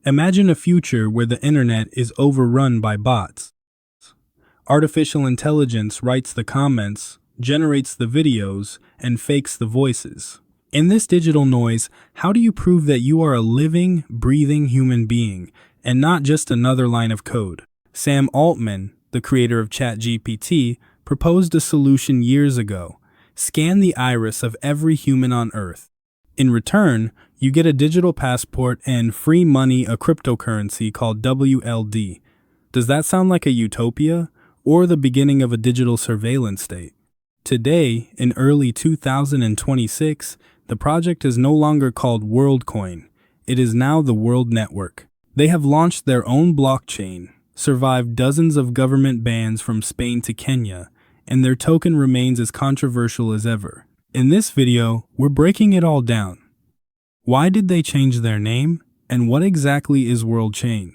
Imagine a future where the internet is overrun by bots. Artificial intelligence writes the comments, generates the videos, and fakes the voices. In this digital noise, how do you prove that you are a living, breathing human being and not just another line of code? Sam Altman, the creator of ChatGPT, proposed a solution years ago. Scan the iris of every human on Earth. In return, you get a digital passport and free money, a cryptocurrency called WLD. Does that sound like a utopia or the beginning of a digital surveillance state? Today, in early 2026, the project is no longer called Worldcoin. It is now the World Network. They have launched their own blockchain, survived dozens of government bans from Spain to Kenya, and their token remains as controversial as ever. In this video, we're breaking it all down. Why did they change their name? And what exactly is WorldChain?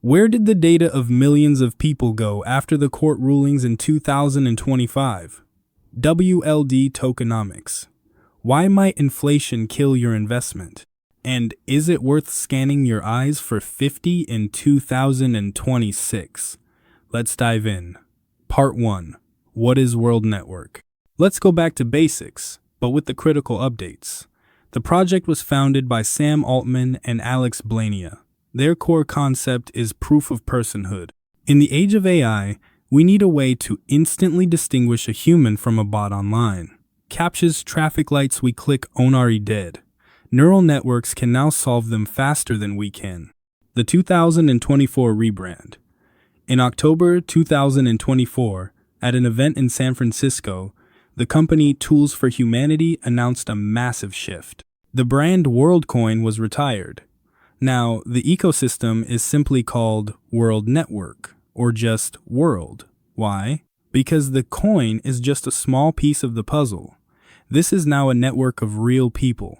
Where did the data of millions of people go after the court rulings in 2025? WLD tokenomics. Why might inflation kill your investment? And is it worth scanning your eyes for 50 in 2026? Let's dive in. Part 1. What is World Network? Let's go back to basics, but with the critical updates. The project was founded by Sam Altman and Alex Blania. Their core concept is proof of personhood. In the age of AI, we need a way to instantly distinguish a human from a bot online. CAPTCHAs, traffic lights we click on are dead. Neural networks can now solve them faster than we can. The 2024 rebrand. In October 2024, at an event in San Francisco, the company Tools for Humanity announced a massive shift. The brand Worldcoin was retired. Now, the ecosystem is simply called World Network, or just World. Why? Because the coin is just a small piece of the puzzle. This is now a network of real people.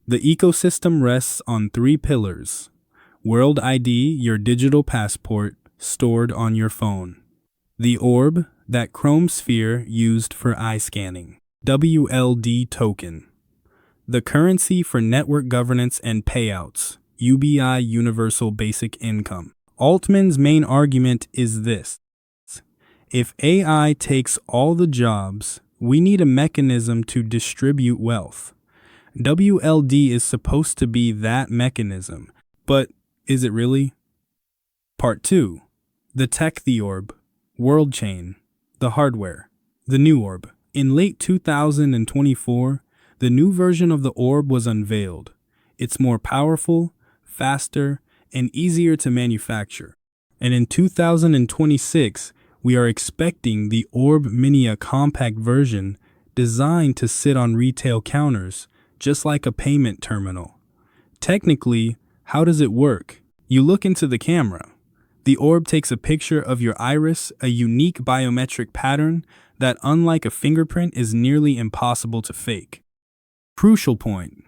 The ecosystem rests on 3 pillars. World ID, your digital passport, stored on your phone. The orb, that chrome sphere used for eye scanning. WLD token. The currency for network governance and payouts. UBI, Universal Basic Income. Altman's main argument is this. If AI takes all the jobs, we need a mechanism to distribute wealth. WLD is supposed to be that mechanism, but is it really? Part 2. The tech, the orb. WorldChain. The hardware. The new orb. In late 2024, the new version of the orb was unveiled. It's more powerful, faster, and easier to manufacture. And in 2026, we are expecting the Orb Mini, a compact version designed to sit on retail counters, just like a payment terminal. Technically, how does it work? You look into the camera. The orb takes a picture of your iris, a unique biometric pattern that, unlike a fingerprint, is nearly impossible to fake. Crucial point.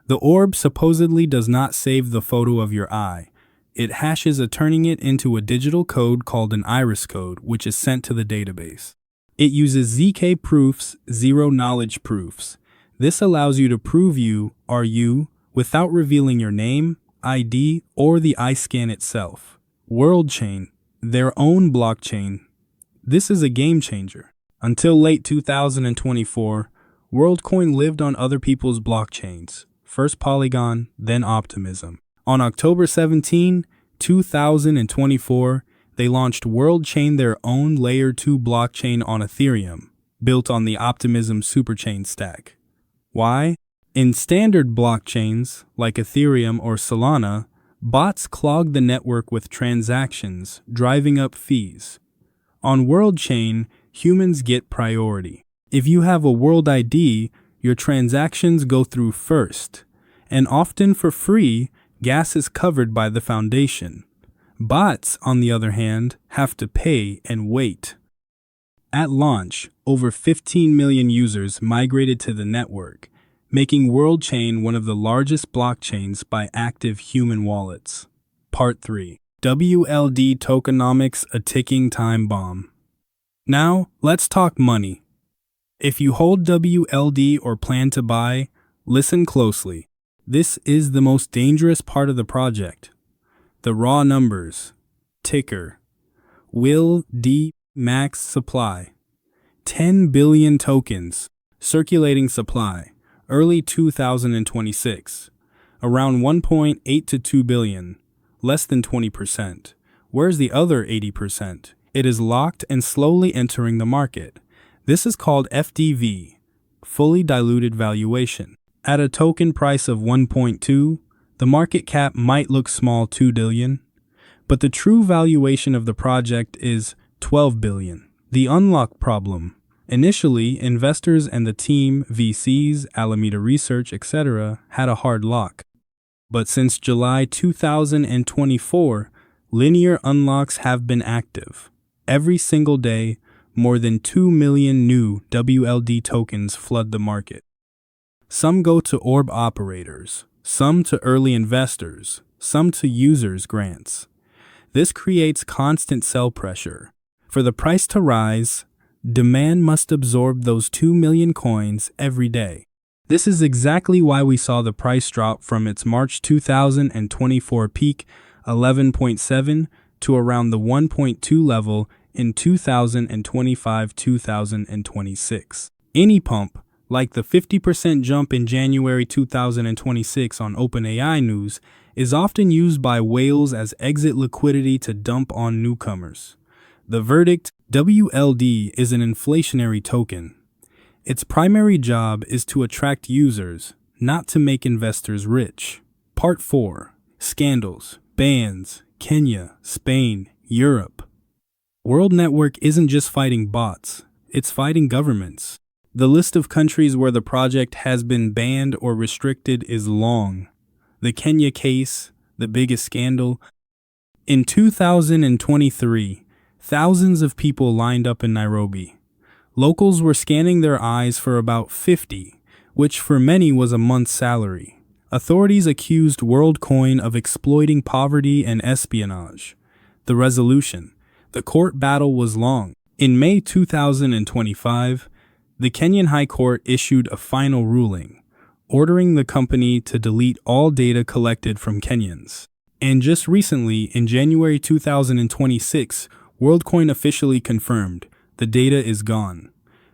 The orb supposedly does not save the photo of your eye. It hashes turning it into a digital code called an iris code, which is sent to the database. It uses ZK proofs, zero-knowledge proofs. This allows you to prove you are you without revealing your name, ID, or the eye scan itself. WorldChain, their own blockchain. This is a game changer. Until late 2024, WorldCoin lived on other people's blockchains. First Polygon, then Optimism. On October 17, 2024, they launched WorldChain, their own Layer 2 blockchain on Ethereum, built on the Optimism superchain stack. Why? In standard blockchains, like Ethereum or Solana, bots clog the network with transactions, driving up fees. On WorldChain, humans get priority. If you have a World ID, your transactions go through first, and often for free. Gas is covered by the foundation. Bots, on the other hand, have to pay and wait. At launch, over 15 million users migrated to the network, making WorldChain one of the largest blockchains by active human wallets. Part 3. WLD tokenomics, a ticking time bomb. Now, let's talk money. If you hold WLD or plan to buy, listen closely. This is the most dangerous part of the project. The raw numbers. Ticker. WLD max supply. 10 billion tokens. Circulating supply. Early 2026. Around 1.8 to 2 billion. Less than 20%. Where's the other 80%? It is locked and slowly entering the market. This is called FDV, fully diluted valuation. At a token price of 1.2, the market cap might look small, 2 billion, but the true valuation of the project is 12 billion. The unlock problem. Initially, investors and the team, VCs, Alameda Research, etc., had a hard lock. But since July 2024, linear unlocks have been active. Every single day, more than 2 million new WLD tokens flood the market. Some go to orb operators, some to early investors, some to users' grants. This creates constant sell pressure. For the price to rise, demand must absorb those 2 million coins every day. This is exactly why we saw the price drop from its March 2024 peak, 11.7, to around the 1.2 level in 2025-2026. Any pump, like the 50% jump in January 2026 on OpenAI news, is often used by whales as exit liquidity to dump on newcomers. The verdict: WLD is an inflationary token. Its primary job is to attract users, not to make investors rich. Part 4. Scandals, bans, Kenya, Spain, Europe. World Network isn't just fighting bots, it's fighting governments. The list of countries where the project has been banned or restricted is long. The Kenya case, the biggest scandal. In 2023, thousands of people lined up in Nairobi. Locals were scanning their eyes for about 50, which for many was a month's salary. Authorities accused Worldcoin of exploiting poverty and espionage. The resolution. The court battle was long. In May 2025, the Kenyan High Court issued a final ruling, ordering the company to delete all data collected from Kenyans. And just recently, in January 2026, Worldcoin officially confirmed the data is gone.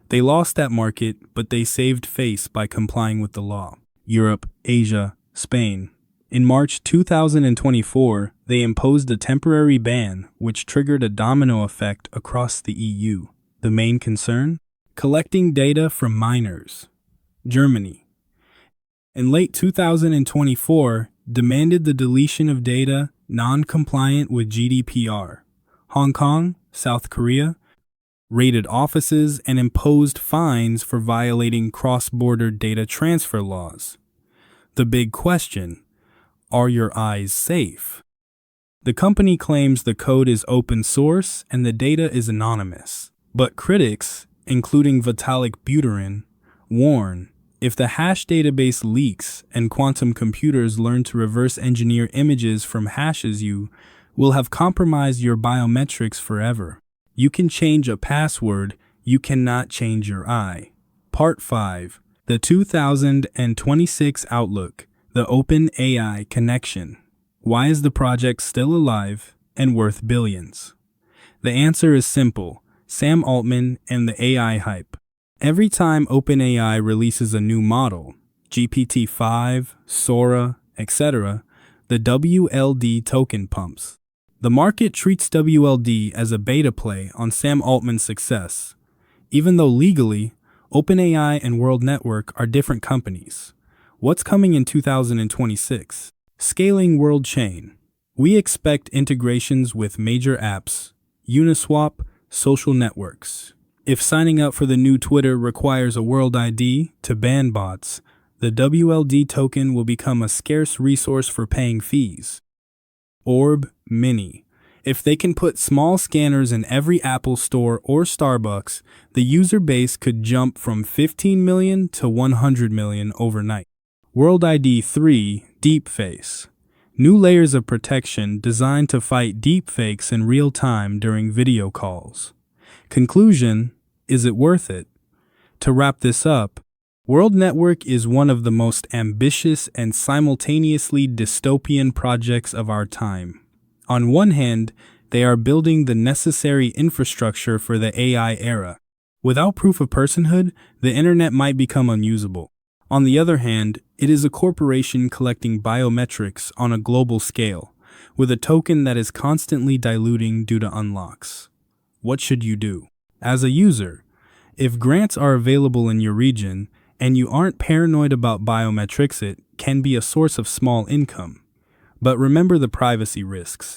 They lost that market, but they saved face by complying with the law. Europe, Asia, Spain. In March 2024, they imposed a temporary ban, which triggered a domino effect across the EU. The main concern? Collecting data from miners. Germany, in late 2024, demanded the deletion of data non-compliant with GDPR. Hong Kong, South Korea, raided offices and imposed fines for violating cross-border data transfer laws. The big question: are your eyes safe? The company claims the code is open source and the data is anonymous. But critics, including Vitalik Buterin, warn if the hash database leaks and quantum computers learn to reverse engineer images from hashes, you will have compromised your biometrics forever. You can change a password, you cannot change your eye. Part 5. The 2026 Outlook. The OpenAI Connection. Why is the project still alive and worth billions? The answer is simple: Sam Altman and the AI hype. Every time OpenAI releases a new model, GPT-5, Sora, etc., the WLD token pumps. The market treats WLD as a beta play on Sam Altman's success, even though legally, OpenAI and World Network are different companies. What's coming in 2026? Scaling World Chain. We expect integrations with major apps, Uniswap, social networks. If signing up for the new Twitter requires a World ID to ban bots, the WLD token will become a scarce resource for paying fees. Orb Mini. If they can put small scanners in every Apple Store or Starbucks, the user base could jump from 15 million to 100 million overnight. World ID 3 Deepface. New layers of protection designed to fight deepfakes in real time during video calls. Conclusion: is it worth it? To wrap this up, World Network is one of the most ambitious and simultaneously dystopian projects of our time. On one hand, they are building the necessary infrastructure for the AI era. Without proof of personhood, the internet might become unusable. On the other hand, it is a corporation collecting biometrics on a global scale, with a token that is constantly diluting due to unlocks. What should you do? As a user, if grants are available in your region and you aren't paranoid about biometrics, it can be a source of small income. But remember the privacy risks.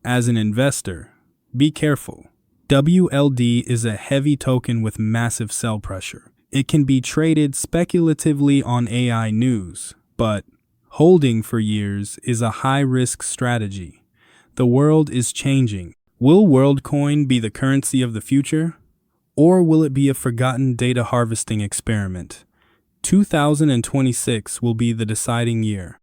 As an investor, be careful. WLD is a heavy token with massive sell pressure. It can be traded speculatively on AI news, but holding for years is a high-risk strategy. The world is changing. Will Worldcoin be the currency of the future? Or will it be a forgotten data harvesting experiment? 2026 will be the deciding year.